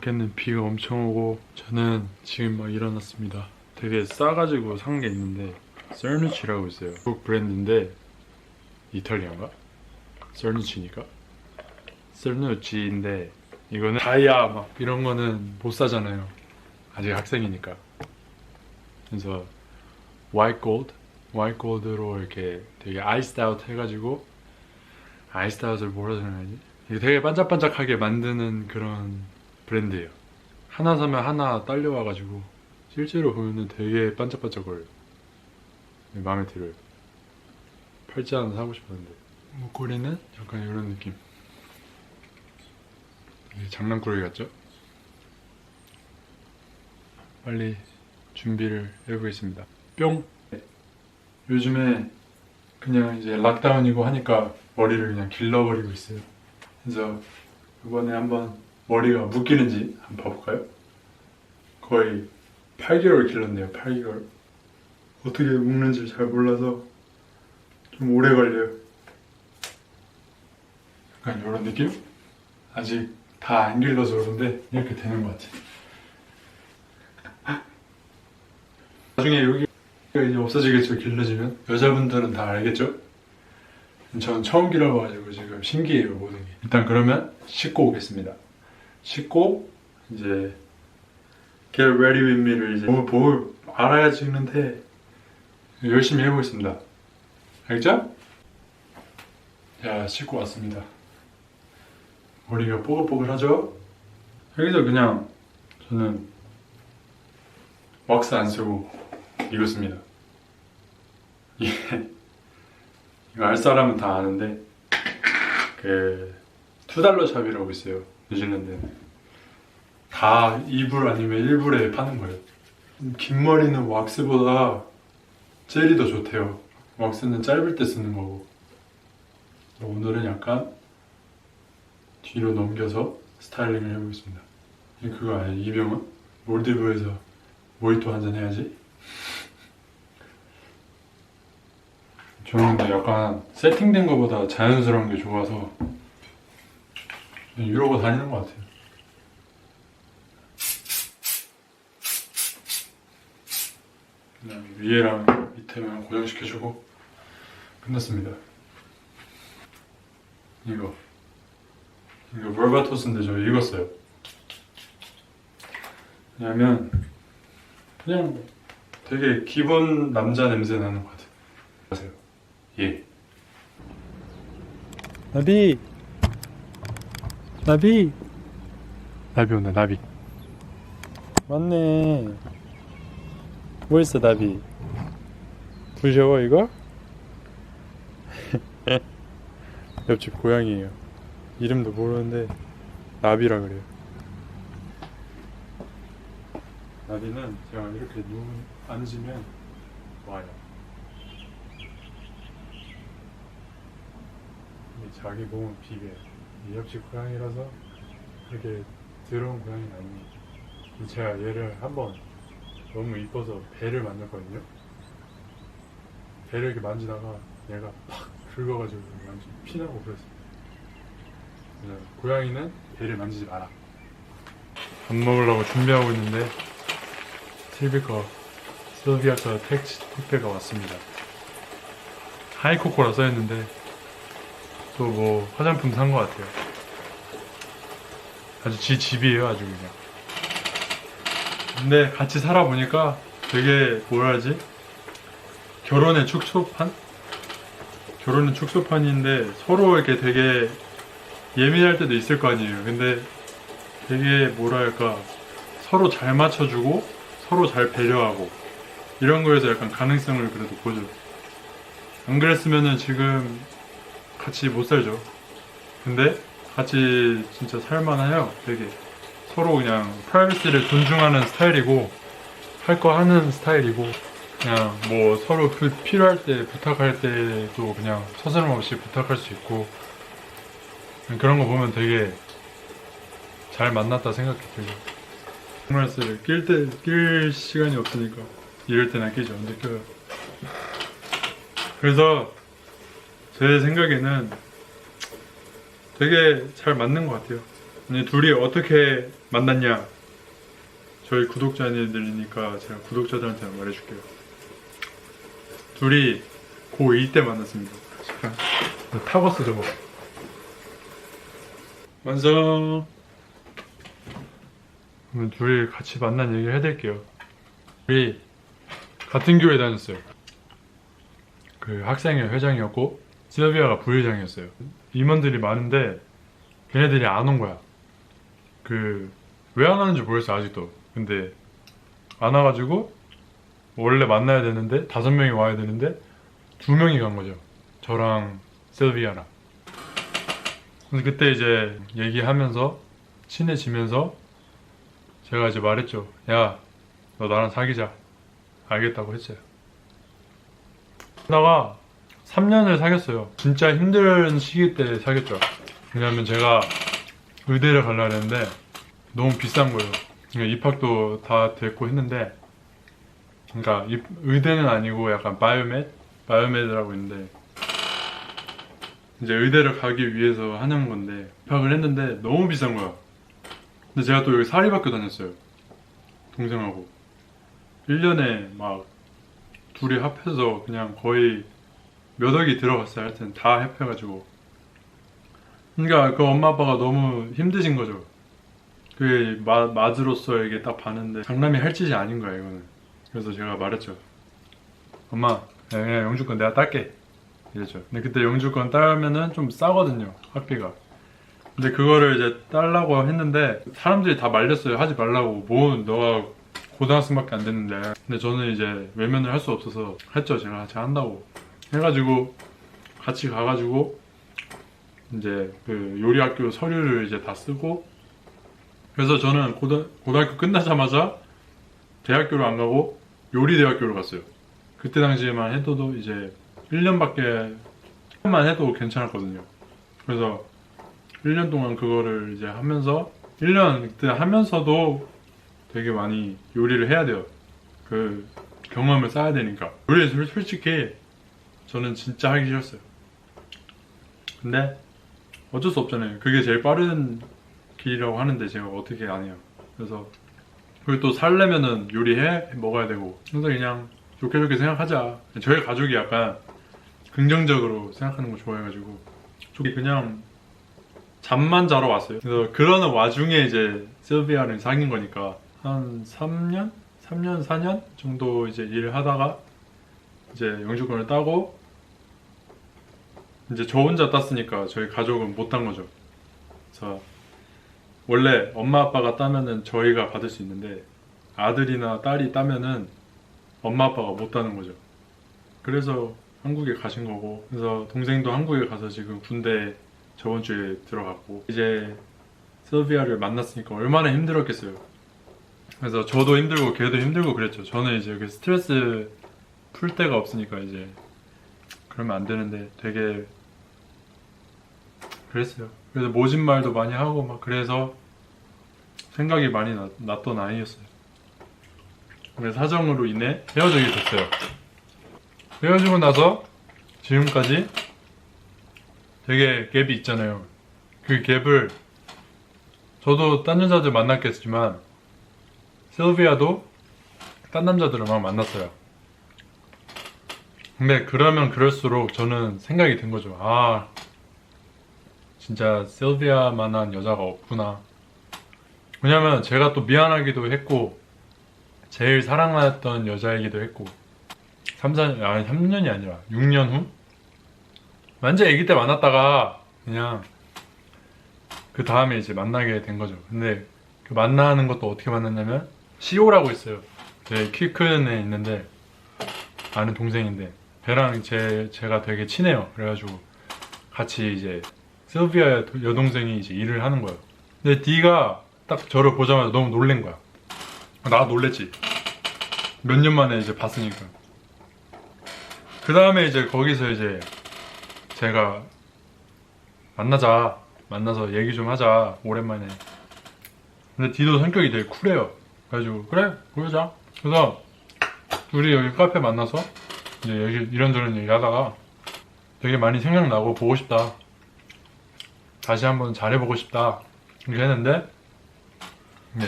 밖에는 비가 엄청 오고 저는 지금 막 일어났습니다. 되게 싸가지고 산 게 있는데 셀누치라고 있어요. 한국 브랜드인데 이탈리아인가? 셀누치니까 셀누치인데 이거는 다이아 막 이런 거는 못 사잖아요. 아직 학생이니까. 그래서 화이트 골드로 이렇게 되게 아이스드 아웃 해가지고 아이스드 아웃을 뭐라 설명하지? 이게 되게 반짝반짝하게 만드는 그런 브랜드예요. 하나 사면 하나 딸려와가지고 실제로 보면은 되게 반짝반짝거려요. 마음에 들어요. 팔찌 하나 사고 싶었는데 목걸이는 약간 이런 느낌. 이게 장난꾸러기 같죠? 빨리 준비를 해보겠습니다. 뿅! 요즘에 그냥 이제 락다운이고 하니까 머리를 그냥 길러버리고 있어요. 그래서 이번에 한번 머리가 묶이는지 한번 봐볼까요? 거의 8개월 길렀네요. 8개월. 어떻게 묶는지 잘 몰라서 좀 오래 걸려요. 약간 이런 느낌? 아직 다 안 길러서 그런데 이렇게 되는 것 같아요. 나중에 여기가 이제 없어지겠죠. 길러지면. 여자분들은 다 알겠죠? 저는 처음 길러봐가지고 지금 신기해요. 모든 게. 일단 그러면 씻고 오겠습니다. 씻고 이제 Get ready with me를 이제 뭘 알아야 찍는데 열심히 해보겠습니다. 알겠죠? 자, 씻고 왔습니다. 머리가 뽀글뽀글하죠? 여기서 그냥 저는 왁스 안 쓰고 이거 씁니다. 이거 알 사람은 다 아는데 그 $2 샵이라고 있어요. 뉴질랜드는 다 2불 아니면 1불에 파는 거예요. 긴 머리는 왁스보다 젤이 더 좋대요. 왁스는 짧을 때 쓰는 거고. 오늘은 약간 뒤로 넘겨서 스타일링을 해보겠습니다. 그거 아니에요? 이병헌? 몰디브에서 모히또 한잔 해야지. 저는 근데 약간 세팅된 거보다 자연스러운 게 좋아서 이러고 다니는 것 같아요. 그냥 위에랑 밑에만 고정시켜주고 끝났습니다. 이거 벌바토스인데 저 읽었어요. 왜냐면 그냥 되게 기본 남자 냄새 나는 것 같아요. 아세요? 예. 나비 온다. 나비 맞네. 뭐 있어 나비? 부셔워 이거? 옆집 고양이에요. 이름도 모르는데 나비라 그래요. 나비는 제가 이렇게 앉으면 와요. 자기 몸은 비벼요. 옆집 고양이라서 그렇게 더러운 고양이는 아닙니다. 제가 얘를 한번 너무 이뻐서 배를 만졌거든요. 배를 이렇게 만지다가 얘가 팍 긁어가지고 완전 피나고 그랬어요. 그래서 고양이는 배를 만지지 마라. 밥 먹으려고 준비하고 있는데 실비아과 택배가 왔습니다. 하이코코라 써있는데 또 뭐 화장품 산 것 같아요. 아주 지 집이에요. 아주 그냥. 근데 같이 살아보니까 되게 뭐라 하지? 결혼의 축소판인데 서로 이렇게 되게 예민할 때도 있을 거 아니에요. 근데 되게 뭐랄까 서로 잘 맞춰주고 서로 잘 배려하고 이런 거에서 약간 가능성을 그래도 보죠. 안 그랬으면은 지금 같이 못 살죠. 근데 같이 진짜 살만해요. 되게 서로 그냥 프라이버시를 존중하는 스타일이고 할 거 하는 스타일이고 그냥 뭐 서로 필요할 때 부탁할 때도 그냥 서스럼 없이 부탁할 수 있고 그런 거 보면 되게 잘 만났다 생각이 들고 선글라스를 낄 시간이 없으니까 이럴 때나 끼죠. 언제 껴요. 그래서 제 생각에는 되게 잘 맞는 것 같아요. 근데 둘이 어떻게 만났냐? 저희 구독자님들이니까 제가 구독자들한테 말해줄게요. 둘이 고2 때 만났습니다. 타거스 저거. 완성. 그럼 둘이 같이 만난 얘기 해드릴게요. 둘이 같은 교회 다녔어요. 그 학생회 회장이었고 실비아가 부회장이었어요. 임원들이 많은데 걔네들이 안 온 거야. 그 왜 안 왔는지 모르겠어 아직도. 근데 안 와가지고 원래 만나야 되는데 5명이 와야 되는데 2명이 간 거죠. 저랑 실비아랑. 그래서 그때 이제 얘기하면서 친해지면서 제가 이제 말했죠. 야, 너 나랑 사귀자. 알겠다고 했어요. 그러다가 3년을 사귀었어요. 진짜 힘든 시기 때 사귀었죠. 왜냐면 제가 의대를 가려고 했는데 너무 비싼 거예요. 그러니까 입학도 다 됐고 했는데, 그러니까 의대는 아니고 약간 바이오메드라고 있는데 이제 의대를 가기 위해서 하는 건데 입학을 했는데 너무 비싼 거야. 근데 제가 또 여기 사립학교 다녔어요. 동생하고 1년에 막 둘이 합해서 그냥 거의 몇 억이 들어갔어요. 하여튼 다 합해가지고. 그러니까 그 엄마 아빠가 너무 힘드신 거죠. 그 맞으로서 이게 딱 봤는데 장남이 할 짓이 아닌 거야 이거는. 그래서 제가 말했죠. 엄마 그냥 영주권 내가 딸게 이랬죠. 근데 그때 영주권 따면은 좀 싸거든요 학비가. 근데 그거를 이제 딸라고 했는데 사람들이 다 말렸어요. 하지 말라고. 뭐 너가 고등학생밖에 안 됐는데. 근데 저는 이제 외면을 할 수 없어서 했죠. 제가 한다고 해가지고 같이 가가지고 이제 그 요리학교 서류를 이제 다 쓰고. 그래서 저는 고등학교 끝나자마자 대학교를 안 가고 요리대학교를 갔어요. 그때 당시에만 해도 이제 1년만 해도 괜찮았거든요. 그래서 1년 동안 그거를 이제 하면서 1년 그때 하면서도 되게 많이 요리를 해야 돼요. 그 경험을 쌓아야 되니까. 요리를 솔직히 저는 진짜 하기 싫었어요. 근데 어쩔 수 없잖아요. 그게 제일 빠른 길이라고 하는데 제가 어떻게 안 해요. 그래서 그리고 또 살려면은 요리해 먹어야 되고. 그래서 그냥 좋게 좋게 생각하자. 저희 가족이 약간 긍정적으로 생각하는 거 좋아해가지고 그냥 잠만 자러 왔어요. 그래서 그러는 와중에 이제 실비아를 사귄 거니까 한 3년, 4년 정도 이제 일을 하다가 이제 영주권을 따고 이제 저 혼자 땄으니까 저희 가족은 못 딴 거죠. 그래서 원래 엄마 아빠가 따면은 저희가 받을 수 있는데 아들이나 딸이 따면은 엄마 아빠가 못 따는 거죠. 그래서 한국에 가신 거고. 그래서 동생도 한국에 가서 지금 군대 저번 주에 들어갔고 이제 실비아를 만났으니까 얼마나 힘들었겠어요. 그래서 저도 힘들고 걔도 힘들고 그랬죠. 저는 이제 그 스트레스 풀 데가 없으니까 이제 그러면 안 되는데 되게 그랬어요. 그래서 모진 말도 많이 하고 막 그래서 생각이 많이 났던 아이였어요. 그래서 사정으로 인해 헤어지게 됐어요. 헤어지고 나서 지금까지 되게 갭이 있잖아요. 그 갭을 저도 딴 여자들 만났겠지만 실비아도 딴 남자들을 막 만났어요. 근데 그러면 그럴수록 저는 생각이 든 거죠. 아, 진짜 실비아만한 여자가 없구나. 왜냐면 제가 또 미안하기도 했고 제일 사랑했던 여자이기도 했고 3년이 아니라 6년 후? 완전 애기 때 만났다가 그냥 그 다음에 이제 만나게 된 거죠. 근데 그 만나는 것도 어떻게 만났냐면 시오라고 있어요. 제 키 큰 애 있는데 아는 동생인데 걔랑 제가 되게 친해요. 그래가지고 같이 이제 실비아 여동생이 이제 일을 하는 거예요. 근데 D가 딱 저를 보자마자 너무 놀란 거야. 나 놀랬지. 몇 년 만에 이제 봤으니까. 그 다음에 이제 거기서 이제 제가 만나서 얘기 좀 하자 오랜만에. 근데 D도 성격이 되게 쿨해요. 그래가지고 그래 그러자. 그래서 둘이 여기 카페 만나서 이제 이런저런 얘기하다가 되게 많이 생각나고 보고 싶다. 다시 한번 잘해보고 싶다. 이렇게 했는데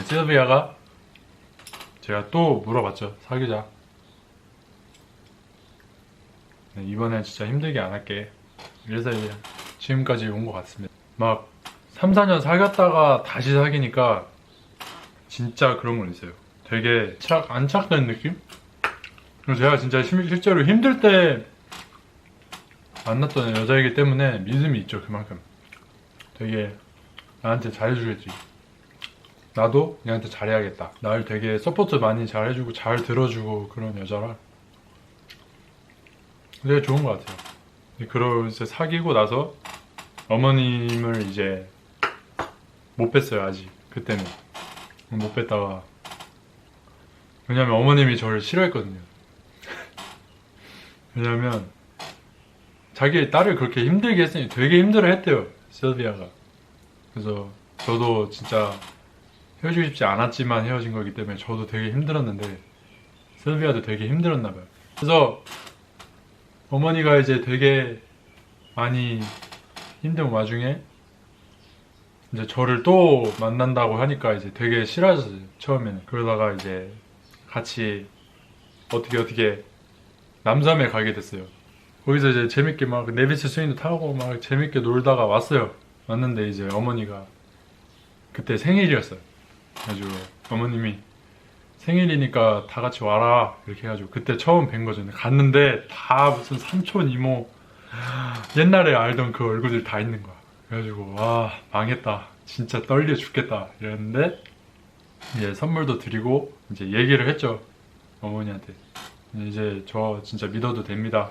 실비아가 제가 또 물어봤죠. 사귀자. 이번엔 진짜 힘들게 안 할게. 그래서 이제 지금까지 온 것 같습니다. 막 3, 4년 사귀었다가 다시 사귀니까 진짜 그런 건 있어요. 되게 안착된 느낌? 그래서 제가 진짜 실제로 힘들 때 만났던 여자이기 때문에 믿음이 있죠. 그만큼 되게 나한테 잘해주겠지. 나도 얘한테 잘해야겠다. 날 되게 서포트 많이 잘해주고 잘 들어주고 그런 여자라 되게 좋은 것 같아요. 그러고 이제 사귀고 나서 어머님을 이제 못 뵀어요. 아직 그때는 못 뵀다가, 왜냐면 어머님이 저를 싫어했거든요. 왜냐면 자기 딸을 그렇게 힘들게 했으니 되게 힘들어 했대요, 실비아가. 그래서 저도 진짜 헤어지고 싶지 않았지만 헤어진 거기 때문에 저도 되게 힘들었는데 실비아도 되게 힘들었나 봐요. 그래서 어머니가 이제 되게 많이 힘든 와중에 이제 저를 또 만난다고 하니까 이제 되게 싫어졌어요, 처음에는. 그러다가 이제 같이 어떻게 남섬에 가게 됐어요. 거기서 이제 재밌게 막 네비스 스윙도 타고 막 재밌게 놀다가 왔어요. 왔는데 이제 어머니가 그때 생일이었어요. 그래가지고 어머님이 생일이니까 다 같이 와라 이렇게 해가지고 그때 처음 뵌 거죠. 갔는데 다 무슨 삼촌, 이모, 옛날에 알던 그 얼굴들 다 있는 거야. 그래가지고 와, 망했다, 진짜 떨려 죽겠다 이랬는데 이제 선물도 드리고 이제 얘기를 했죠, 어머니한테. 이제 저 진짜 믿어도 됩니다,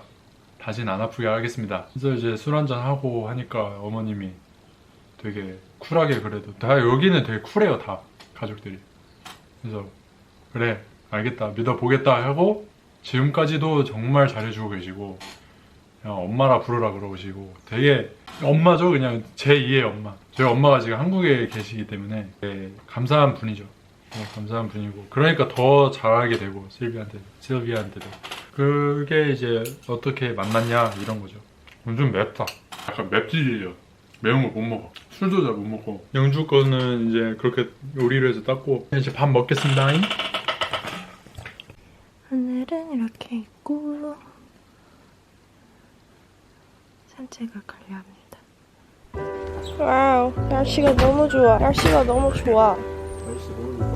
다신 안 아프게 하겠습니다. 그래서 이제 술 한잔 하고 하니까 어머님이 되게 쿨하게, 그래도 다 여기는 되게 쿨해요, 다 가족들이. 그래서 그래 알겠다, 믿어보겠다 하고 지금까지도 정말 잘해주고 계시고 그냥 엄마라 부르라 그러시고 되게 엄마죠. 그냥 제2의 엄마. 저희 엄마가 지금 한국에 계시기 때문에 되게 감사한 분이죠. 네, 감사한 분이고 그러니까 더 잘하게 되고 실비아한테도. 그게 이제 어떻게 만났냐 이런 거죠. 좀 맵다. 약간 맵찔이죠. 매운 거 못 먹어. 술도 잘 못 먹고. 영주 거는 이제 그렇게 요리를 해서 땄고 이제 밥 먹겠습니다. 하늘은 이렇게 있고 산책을 가려 합니다. 와우, 날씨가 너무 좋아. 날씨가 너무 좋아. 날씨 너무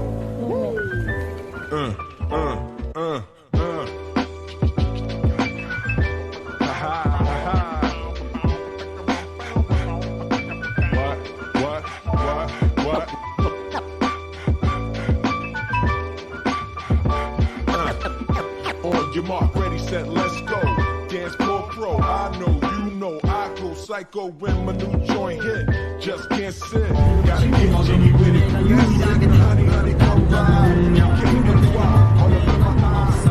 Your mark, ready, set, let's go. Dance floor pro, I know, you know, I go psycho when my new joint hit. Just can't sit. Gotta get jiggy with it. Honey, honey, come ride. Give me the wild. All up in my eyes.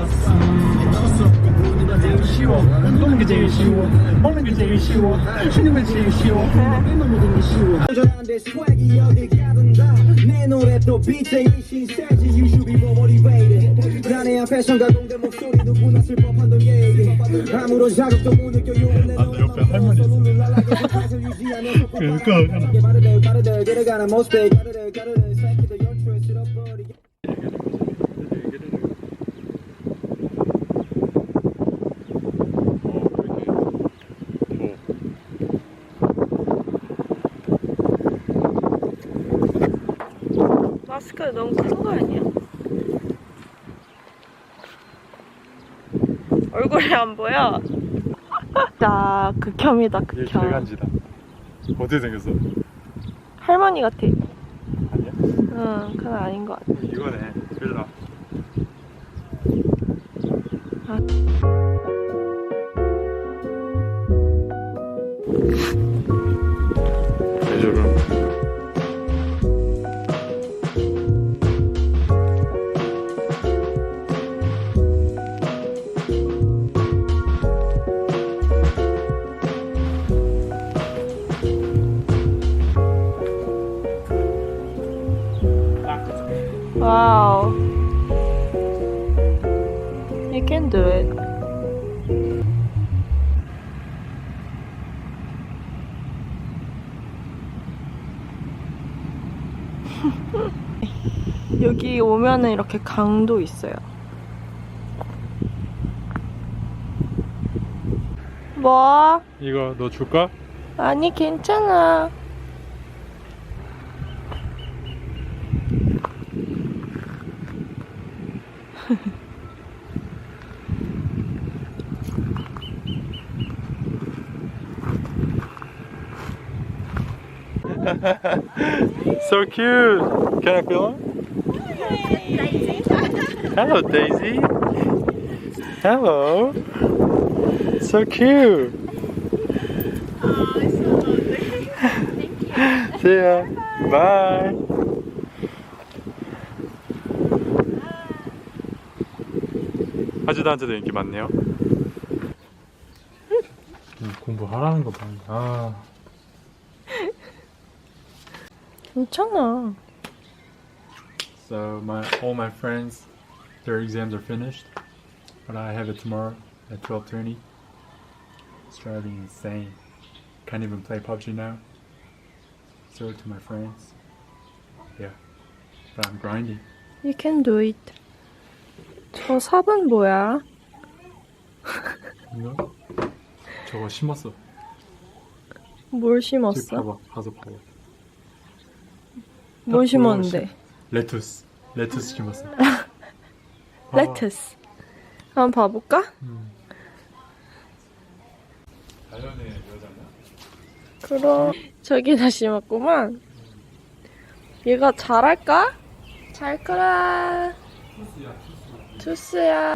먹는 게 제일 쉬워. 먹는 게 제일 쉬워. 쉬는 게 제일 쉬워. 모든 게 쉬워. 저한테 swag이 어디 가든가 내 노래 또 BJ 신세지 You should be more motivated. 나의 앞에선 가공된 목소리 누구나 쓸 법한 던 얘기. 아무런 자극도 못 느껴 내 옆에 할머니 있어. 빠르게 걸어가는 모습에 가르르 새끼들 연초에 쓸어버리게. 마스크가 너무 큰 거 아니야? 얼굴이 안 보여. 자, 극혐이다, 얘 극혐. 개간지다. 어떻게 생겼어? 할머니 같아. 아니야? 응, 그건 아닌 것 같아. 이거네. 빌라. 대조를. Wow. You can do it. 여기 오면은 이렇게 강도 있어요. 뭐? 이거 너 줄까? 아니, 괜찮아. So cute. Can I feel him? Hello, Daisy. Hello. So cute. See ya. Bye. 하지도 인기 많네요. 공부하라는 거 봐. 아. 괜찮아. So all my friends, their exams are finished, but I have it tomorrow at 12:30. It's driving me insane. Can't even play PUBG now. So to my friends, yeah, but I'm grinding. You can do it. 저 삽은 뭐야? 이거 저거 심었어. 뭘 저기 심었어? 봐봐, 가서 봐봐. 뭘 딱 심었는데? 레투스 심었어. 레투스. 한번 봐볼까? 자연의 여자냐? 그럼 저기다 심었구만. 얘가 잘할까? 잘 크라. 투스야.